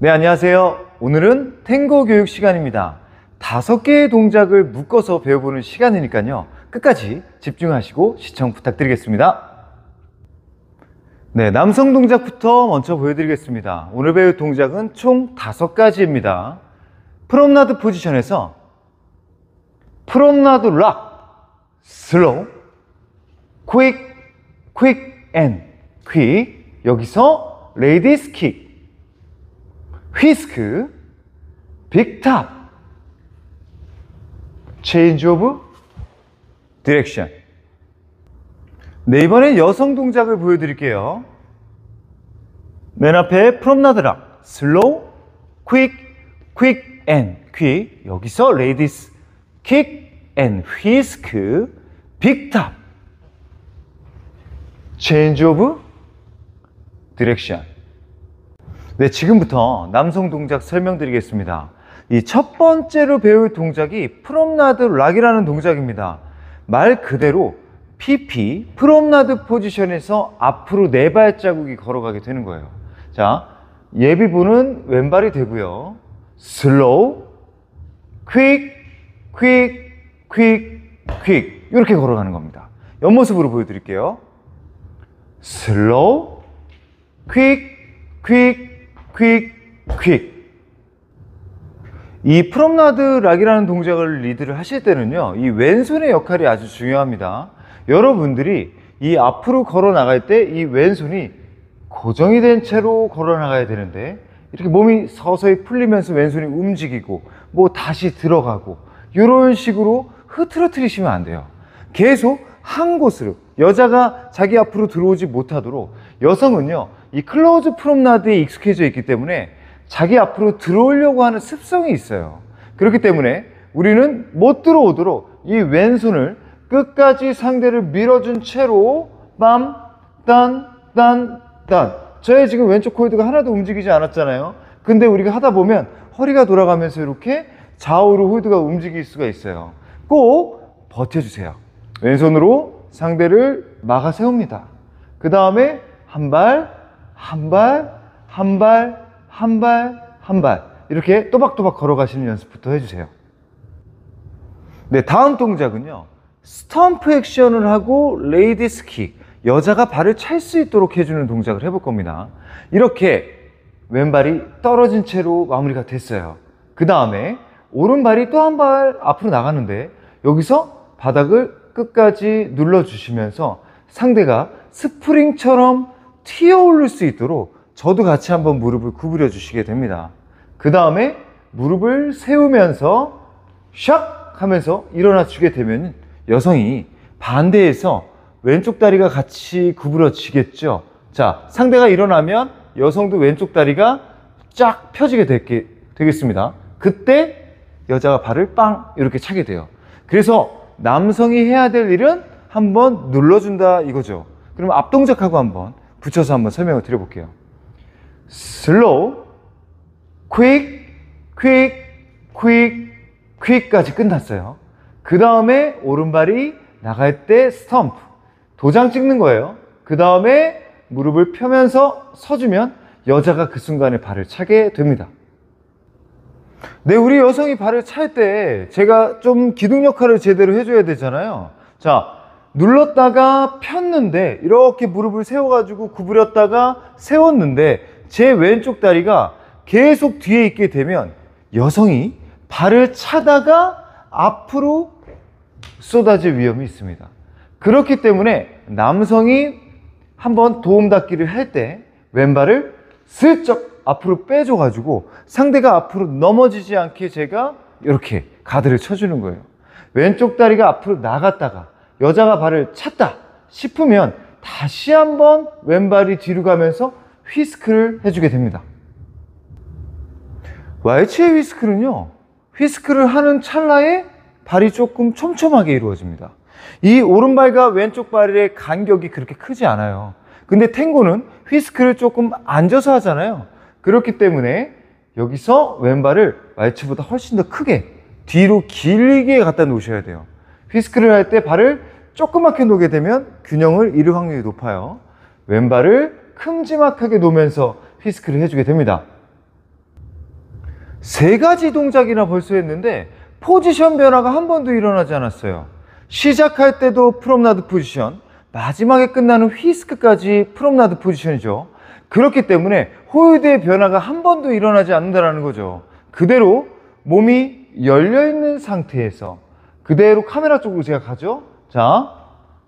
네, 안녕하세요. 오늘은 탱고 교육 시간입니다. 5개의 동작을 묶어서 배워보는 시간이니까요. 끝까지 집중하시고 시청 부탁드리겠습니다. 네, 남성 동작부터 먼저 보여드리겠습니다. 오늘 배울 동작은 총 5가지입니다. 프롬나드 포지션에서 프롬나드 락, 슬로우, 퀵, 퀵 앤 퀵. 여기서 레이디스 킥, 휘스크, 빅탑, 체인지 오브 디렉션. 네, 이번엔 여성 동작을 보여드릴게요. 맨 앞에 프롬나드 락, 슬로우, 퀵, 퀵 앤 퀵. 여기서 레이디스 킥 앤 휘스크, 빅탑, 체인지 오브 디렉션. 네, 지금부터 남성 동작 설명드리겠습니다. 이 첫 번째로 배울 동작이 프롬나드 락이라는 동작입니다. 말 그대로 PP, 프롬나드 포지션에서 앞으로 4발자국이 걸어가게 되는 거예요. 자, 예비분은 왼발이 되고요. 슬로우, 퀵, 퀵, 퀵, 퀵. 이렇게 걸어가는 겁니다. 옆모습으로 보여드릴게요. 슬로우, 퀵, 퀵, 퀵, 퀵. 이 프롬나드 락이라는 동작을 리드를 하실 때는요, 이 왼손의 역할이 아주 중요합니다. 여러분들이 이 앞으로 걸어 나갈 때 이 왼손이 고정이 된 채로 걸어 나가야 되는데, 이렇게 몸이 서서히 풀리면서 왼손이 움직이고 뭐 다시 들어가고 이런 식으로 흐트러뜨리시면 안 돼요. 계속 한 곳으로, 여자가 자기 앞으로 들어오지 못하도록, 여성은요 이 클로즈 프롬나드에 익숙해져 있기 때문에 자기 앞으로 들어오려고 하는 습성이 있어요. 그렇기 때문에 우리는 못 들어오도록 이 왼손을 끝까지 상대를 밀어준 채로 빰, 딴, 딴, 딴. 저의 지금 왼쪽 코이드가 하나도 움직이지 않았잖아요. 근데 우리가 하다 보면 허리가 돌아가면서 이렇게 좌우로 홀드가 움직일 수가 있어요. 꼭 버텨주세요. 왼손으로 상대를 막아 세웁니다. 그 다음에 한 발, 한 발, 한 발, 한 발, 한 발. 이렇게 또박또박 걸어가시는 연습부터 해주세요. 네, 다음 동작은요, 스탬프 액션을 하고 레이디스 킥, 여자가 발을 찰 수 있도록 해주는 동작을 해볼 겁니다. 이렇게 왼발이 떨어진 채로 마무리가 됐어요. 그 다음에 오른발이 또 한 발 앞으로 나가는데, 여기서 바닥을 끝까지 눌러주시면서 상대가 스프링처럼 튀어 오를 수 있도록 저도 같이 한번 무릎을 구부려 주시게 됩니다. 그 다음에 무릎을 세우면서 샥 하면서 일어나 주게 되면 여성이 반대에서 왼쪽 다리가 같이 구부러지겠죠. 자, 상대가 일어나면 여성도 왼쪽 다리가 쫙 펴지게 되겠습니다. 그때 여자가 발을 빵 이렇게 차게 돼요. 그래서 남성이 해야 될 일은 한번 눌러준다 이거죠. 그럼 앞동작하고 한번 붙여서 한번 설명을 드려볼게요. 슬로우, 퀵, 퀵, 퀵, 퀵까지 끝났어요. 그 다음에 오른발이 나갈 때 스탬프, 도장 찍는 거예요. 그 다음에 무릎을 펴면서 서주면 여자가 그 순간에 발을 차게 됩니다. 네, 우리 여성이 발을 찰 때 제가 좀 기둥 역할을 제대로 해줘야 되잖아요. 자, 눌렀다가 폈는데, 이렇게 무릎을 세워가지고 구부렸다가 세웠는데 제 왼쪽 다리가 계속 뒤에 있게 되면 여성이 발을 차다가 앞으로 쏟아질 위험이 있습니다. 그렇기 때문에 남성이 한번 도움닫기를 할 때 왼발을 슬쩍 앞으로 빼줘가지고 상대가 앞으로 넘어지지 않게 제가 이렇게 가드를 쳐주는 거예요. 왼쪽 다리가 앞으로 나갔다가 여자가 발을 찼다 싶으면 다시 한번 왼발이 뒤로 가면서 휘스크를 해주게 됩니다. 왈츠의 휘스크는요, 휘스크를 하는 찰나에 발이 조금 촘촘하게 이루어집니다. 이 오른발과 왼쪽 발의 간격이 그렇게 크지 않아요. 근데 탱고는 휘스크를 조금 앉아서 하잖아요. 그렇기 때문에 여기서 왼발을 왈츠보다 훨씬 더 크게 뒤로 길게 갖다 놓으셔야 돼요. 휘스크를 할 때 발을 조그맣게 놓게 되면 균형을 잃을 확률이 높아요. 왼발을 큼지막하게 놓으면서 휘스크를 해주게 됩니다. 세 가지 동작이나 벌써 했는데 포지션 변화가 한 번도 일어나지 않았어요. 시작할 때도 프롬나드 포지션, 마지막에 끝나는 휘스크까지 프롬나드 포지션이죠. 그렇기 때문에 홀드의 변화가 한 번도 일어나지 않는다는 거죠. 그대로 몸이 열려있는 상태에서 그대로 카메라 쪽으로 제가 가죠. 자,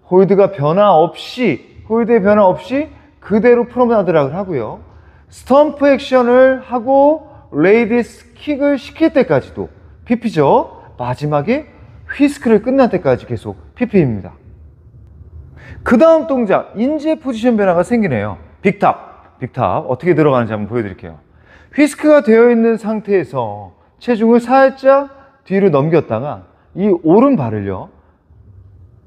홀드의 변화 없이 그대로 프롬나드락을 하고요. 스톰프 액션을 하고 레이디스 킥을 시킬 때까지도 PP죠. 마지막에 휘스크를 끝날 때까지 계속 PP입니다. 그 다음 동작, 인제 포지션 변화가 생기네요. 빅탑 어떻게 들어가는지 한번 보여드릴게요. 휘스크가 되어 있는 상태에서 체중을 살짝 뒤로 넘겼다가 이 오른발을요,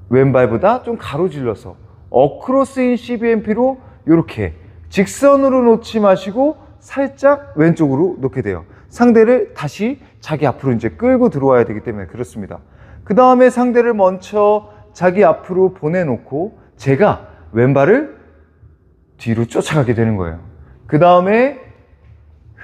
왼발보다 좀 가로질러서 어크로스인 CBMP로 이렇게 직선으로 놓지 마시고 살짝 왼쪽으로 놓게 돼요. 상대를 다시 자기 앞으로 이제 끌고 들어와야 되기 때문에 그렇습니다. 그 다음에 상대를 먼저 자기 앞으로 보내놓고 제가 왼발을 뒤로 쫓아가게 되는 거예요. 그 다음에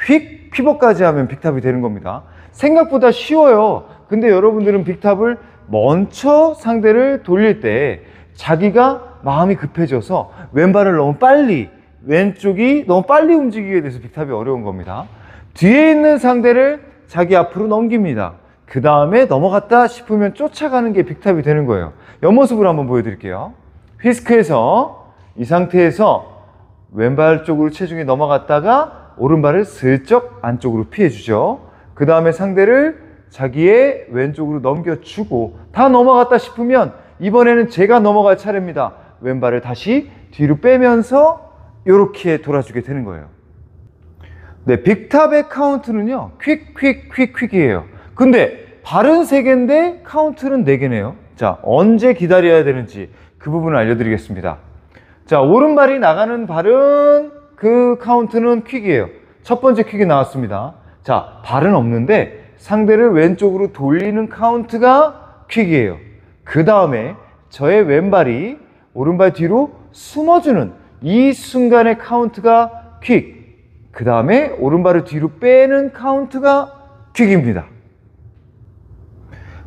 휙 피벗까지 하면 빅탑이 되는 겁니다. 생각보다 쉬워요. 근데 여러분들은 빅탑을 먼저 상대를 돌릴 때 자기가 마음이 급해져서 왼발을 너무 빨리, 왼쪽이 너무 빨리 움직이게 돼서 빅탑이 어려운 겁니다. 뒤에 있는 상대를 자기 앞으로 넘깁니다. 그 다음에 넘어갔다 싶으면 쫓아가는 게 빅탑이 되는 거예요. 옆모습으로 한번 보여드릴게요. 휘스크에서 이 상태에서 왼발 쪽으로 체중이 넘어갔다가 오른발을 슬쩍 안쪽으로 피해주죠. 그 다음에 상대를 자기의 왼쪽으로 넘겨주고 다 넘어갔다 싶으면 이번에는 제가 넘어갈 차례입니다. 왼발을 다시 뒤로 빼면서 이렇게 돌아주게 되는 거예요. 네, 빅탑의 카운트는요, 퀵이에요. 근데 발은 3개인데 카운트는 4개네요. 자, 언제 기다려야 되는지 그 부분을 알려드리겠습니다. 자, 오른발이 나가는 발은 그 카운트는 퀵이에요. 첫 번째 퀵이 나왔습니다. 자, 발은 없는데 상대를 왼쪽으로 돌리는 카운트가 퀵이에요. 그 다음에 저의 왼발이 오른발 뒤로 숨어주는 이 순간의 카운트가 퀵. 그 다음에 오른발을 뒤로 빼는 카운트가 퀵입니다.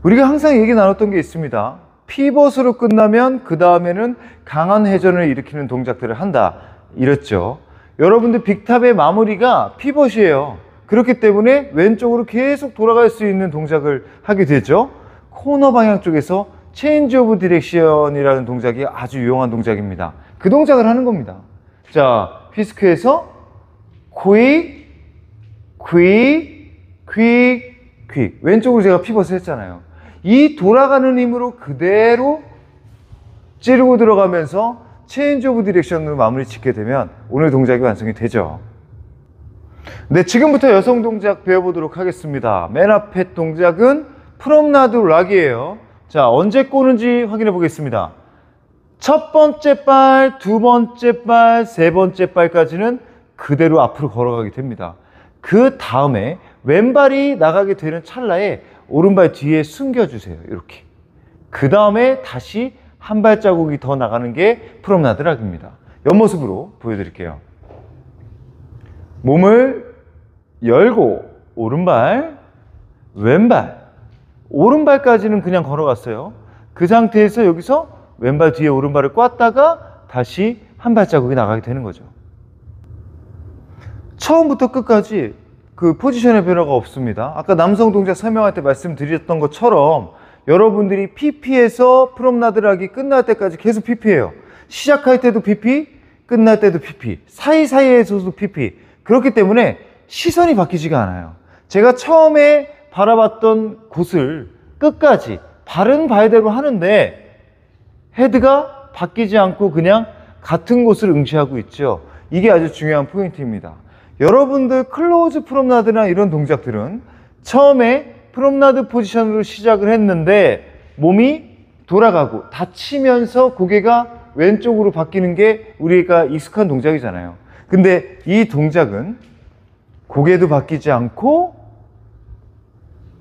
우리가 항상 얘기 나눴던 게 있습니다. 피벗으로 끝나면 그 다음에는 강한 회전을 일으키는 동작들을 한다 이랬죠. 여러분들 빅탑의 마무리가 피벗이에요. 그렇기 때문에 왼쪽으로 계속 돌아갈 수 있는 동작을 하게 되죠. 코너 방향 쪽에서 체인지 오브 디렉션이라는 동작이 아주 유용한 동작입니다. 그 동작을 하는 겁니다. 자, 휘스크에서 퀵, 왼쪽으로 제가 피벗을 했잖아요. 이 돌아가는 힘으로 그대로 찌르고 들어가면서 체인지 오브 디렉션으로 마무리 짓게 되면 오늘 동작이 완성이 되죠. 네, 지금부터 여성 동작 배워보도록 하겠습니다. 맨 앞에 동작은 프롬나드 락이에요. 자, 언제 꼬는지 확인해 보겠습니다. 첫 번째 발, 두 번째 발, 세 번째 발까지는 그대로 앞으로 걸어가게 됩니다. 그 다음에 왼발이 나가게 되는 찰나에 오른발 뒤에 숨겨주세요. 이렇게. 그 다음에 다시 한 발자국이 더 나가는 게 프롬나드 락입니다. 옆모습으로 보여드릴게요. 몸을 열고 오른발, 왼발, 오른발까지는 그냥 걸어갔어요. 그 상태에서 여기서 왼발 뒤에 오른발을 꽂다가 다시 한 발자국이 나가게 되는 거죠. 처음부터 끝까지 그 포지션의 변화가 없습니다. 아까 남성 동작 설명할 때 말씀드렸던 것처럼 여러분들이 PP에서 프롬나드 락이 끝날 때까지 계속 PP예요. 시작할 때도 PP, 끝날 때도 PP, 사이사이에서도 PP. 그렇기 때문에 시선이 바뀌지가 않아요. 제가 처음에 바라봤던 곳을 끝까지 바른 발대로 하는데 헤드가 바뀌지 않고 그냥 같은 곳을 응시하고 있죠. 이게 아주 중요한 포인트입니다. 여러분들 클로즈 프롬나드나 이런 동작들은 처음에 프롬나드 포지션으로 시작을 했는데 몸이 돌아가고 다치면서 고개가 왼쪽으로 바뀌는 게 우리가 익숙한 동작이잖아요. 근데 이 동작은 고개도 바뀌지 않고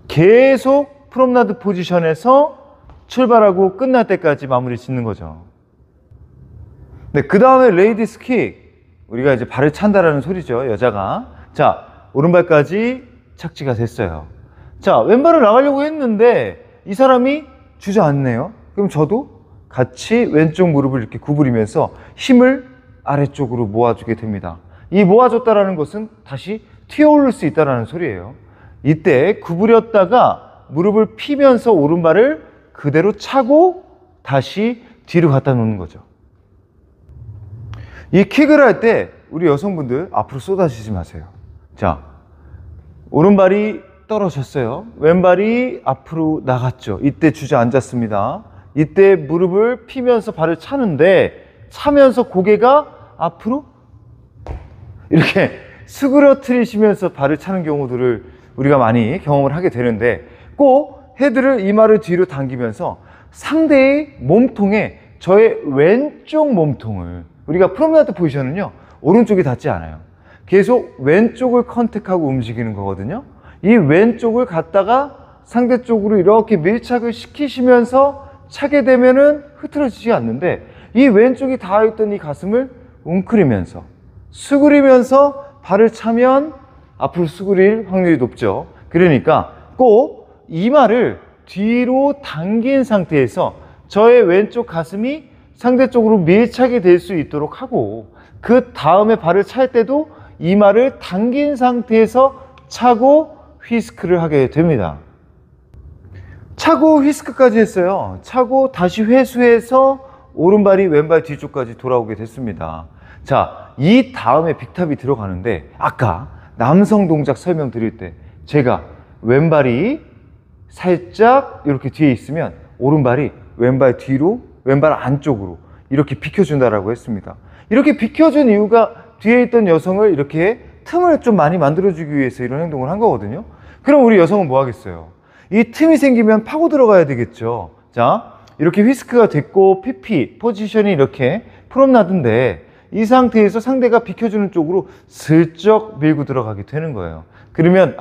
계속 프롬나드 포지션에서 출발하고 끝날 때까지 마무리 짓는 거죠. 네, 그 다음에 레이디스 킥. 우리가 이제 발을 찬다라는 소리죠, 여자가. 자, 오른발까지 착지가 됐어요. 자, 왼발을 나가려고 했는데 이 사람이 주저앉네요. 그럼 저도 같이 왼쪽 무릎을 이렇게 구부리면서 힘을 아래쪽으로 모아주게 됩니다. 이 모아줬다라는 것은 다시 튀어오를 수 있다는 소리예요. 이때 구부렸다가 무릎을 피면서 오른발을 그대로 차고 다시 뒤로 갖다 놓는 거죠. 이 킥을 할 때 우리 여성분들 앞으로 쏟아지지 마세요. 자, 오른발이 떨어졌어요. 왼발이 앞으로 나갔죠. 이때 주저앉았습니다. 이때 무릎을 피면서 발을 차는데 차면서 고개가 앞으로 이렇게 수그러뜨리시면서 발을 차는 경우들을 우리가 많이 경험을 하게 되는데 꼭 헤드를 이마를 뒤로 당기면서 상대의 몸통에 저의 왼쪽 몸통을 우리가 프로멘트 포지션은요 오른쪽이 닿지 않아요. 계속 왼쪽을 컨택하고 움직이는 거거든요. 이 왼쪽을 갖다가 상대 쪽으로 이렇게 밀착을 시키시면서 차게 되면은 흐트러지지 않는데 이 왼쪽이 닿아있던 이 가슴을 웅크리면서 수그리면서 발을 차면 앞으로 수그릴 확률이 높죠. 그러니까 꼭 이마를 뒤로 당긴 상태에서 저의 왼쪽 가슴이 상대 쪽으로 밀착이 될 수 있도록 하고 그 다음에 발을 찰 때도 이마를 당긴 상태에서 차고 휘스크를 하게 됩니다. 차고 휘스크까지 했어요. 차고 다시 회수해서 오른발이 왼발 뒤쪽까지 돌아오게 됐습니다. 자, 이 다음에 빅탑이 들어가는데 아까 남성 동작 설명드릴 때 제가 왼발이 살짝 이렇게 뒤에 있으면 오른발이 왼발 뒤로 왼발 안쪽으로 이렇게 비켜준다라고 했습니다. 이렇게 비켜준 이유가 뒤에 있던 여성을 이렇게 틈을 좀 많이 만들어주기 위해서 이런 행동을 한 거거든요. 그럼 우리 여성은 뭐 하겠어요? 이 틈이 생기면 파고 들어가야 되겠죠. 자, 이렇게 휘스크가 됐고 PP 포지션이 이렇게 프롬나드인데 이 상태에서 상대가 비켜주는 쪽으로 슬쩍 밀고 들어가게 되는 거예요. 그러면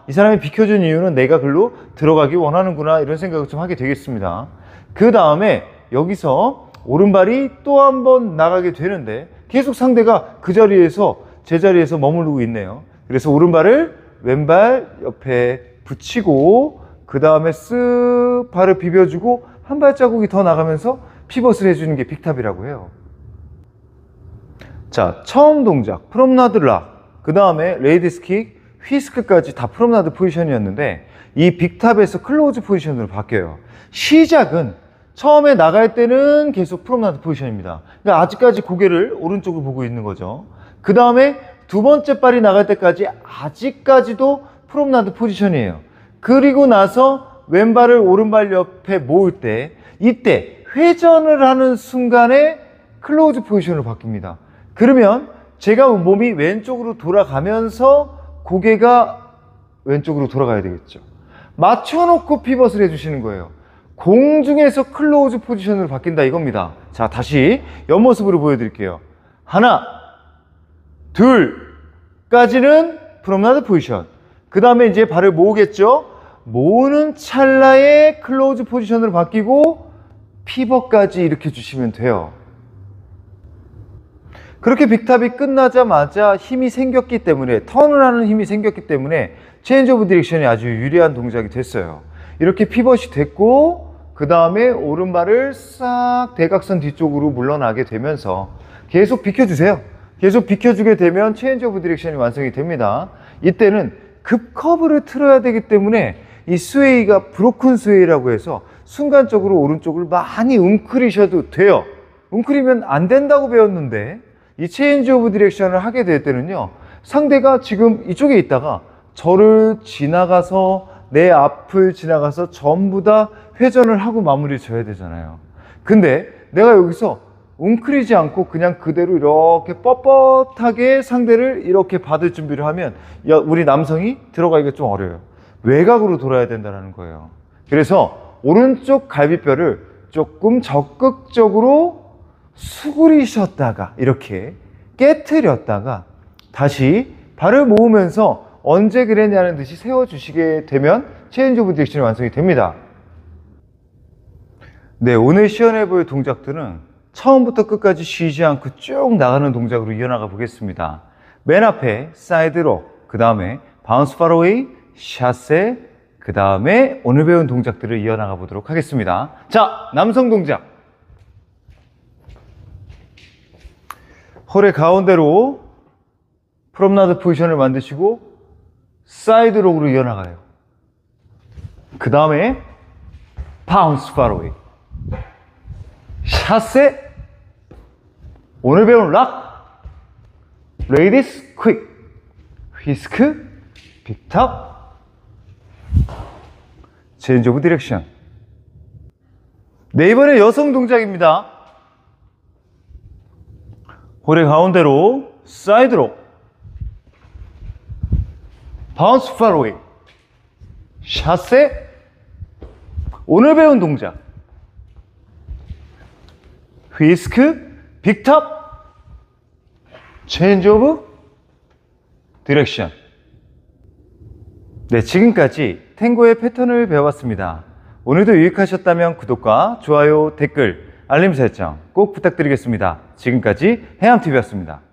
이 사람이 비켜준 이유는 내가 글로 들어가기 원하는구나 이런 생각을 좀 하게 되겠습니다. 그 다음에 여기서 오른발이 또 한 번 나가게 되는데 계속 상대가 그 자리에서 제자리에서 머무르고 있네요. 그래서 오른발을 왼발 옆에 붙이고 그 다음에 쓱 발을 비벼주고 한 발자국이 더 나가면서 피벗을 해주는 게 빅탑이라고 해요. 자, 처음 동작 프롬나드 락, 그 다음에 레이디스 킥, 휘스크까지 다 프롬나드 포지션이었는데 이 빅탑에서 클로즈 포지션으로 바뀌어요. 시작은 처음에 나갈 때는 계속 프롬나드 포지션입니다. 그러니까 아직까지 고개를 오른쪽을 보고 있는 거죠. 그 다음에 두 번째 발이 나갈 때까지 아직까지도 프롬나드 포지션이에요. 그리고 나서 왼발을 오른발 옆에 모을 때 이때 회전을 하는 순간에 클로즈 포지션으로 바뀝니다. 그러면 제가 몸이 왼쪽으로 돌아가면서 고개가 왼쪽으로 돌아가야 되겠죠. 맞춰놓고 피벗을 해주시는 거예요. 공중에서 클로즈 포지션으로 바뀐다 이겁니다. 자, 다시 옆모습으로 보여드릴게요. 하나, 둘까지는 프롬나드 포지션. 그 다음에 이제 발을 모으겠죠. 모으는 찰나에 클로즈 포지션으로 바뀌고 피벗까지 일으켜 주시면 돼요. 그렇게 빅탑이 끝나자마자 힘이 생겼기 때문에 턴을 하는 힘이 생겼기 때문에 체인지 오브 디렉션이 아주 유리한 동작이 됐어요. 이렇게 피벗이 됐고 그 다음에 오른발을 싹 대각선 뒤쪽으로 물러나게 되면서 계속 비켜주세요. 계속 비켜주게 되면 체인지 오브 디렉션이 완성이 됩니다. 이때는 급커브를 틀어야 되기 때문에 이 스웨이가 브로큰 스웨이라고 해서 순간적으로 오른쪽을 많이 웅크리셔도 돼요. 웅크리면 안 된다고 배웠는데 이 체인지 오브 디렉션을 하게 될 때는요, 상대가 지금 이쪽에 있다가 저를 지나가서 내 앞을 지나가서 전부 다 회전을 하고 마무리 져야 되잖아요. 근데 내가 여기서 웅크리지 않고 그냥 그대로 이렇게 뻣뻣하게 상대를 이렇게 받을 준비를 하면 우리 남성이 들어가기가 좀 어려워요. 외곽으로 돌아야 된다는 거예요. 그래서 오른쪽 갈비뼈를 조금 적극적으로 수그리셨다가 이렇게 깨트렸다가 다시 발을 모으면서 언제 그랬냐는 듯이 세워주시게 되면 체인지 오브 디렉션이 완성이 됩니다. 네, 오늘 시연해 볼 동작들은 처음부터 끝까지 쉬지 않고 쭉 나가는 동작으로 이어나가 보겠습니다. 맨 앞에 사이드 록, 그 다음에 바운스 파로웨이, 샤세, 그 다음에 오늘 배운 동작들을 이어나가 보도록 하겠습니다. 자, 남성 동작. 홀의 가운데로 프롬나드 포지션을 만드시고 사이드록으로 이어나가요. 그 다음에 바운스 파로웨이, 샷세, 오늘 배운 락, 레이디스 퀵, 휘스크, 빅탑, 체인지 오브 디렉션. 네, 이번에 여성 동작입니다. 홀의 가운데로 사이드로 바운스 파로웨이, 샷세, 오늘 배운 동작 휘스크, 빅탑, 체인지 오브 디렉션. 네, 지금까지 탱고의 패턴을 배워봤습니다. 오늘도 유익하셨다면 구독과 좋아요, 댓글, 알림 설정 꼭 부탁드리겠습니다. 지금까지 해암TV였습니다.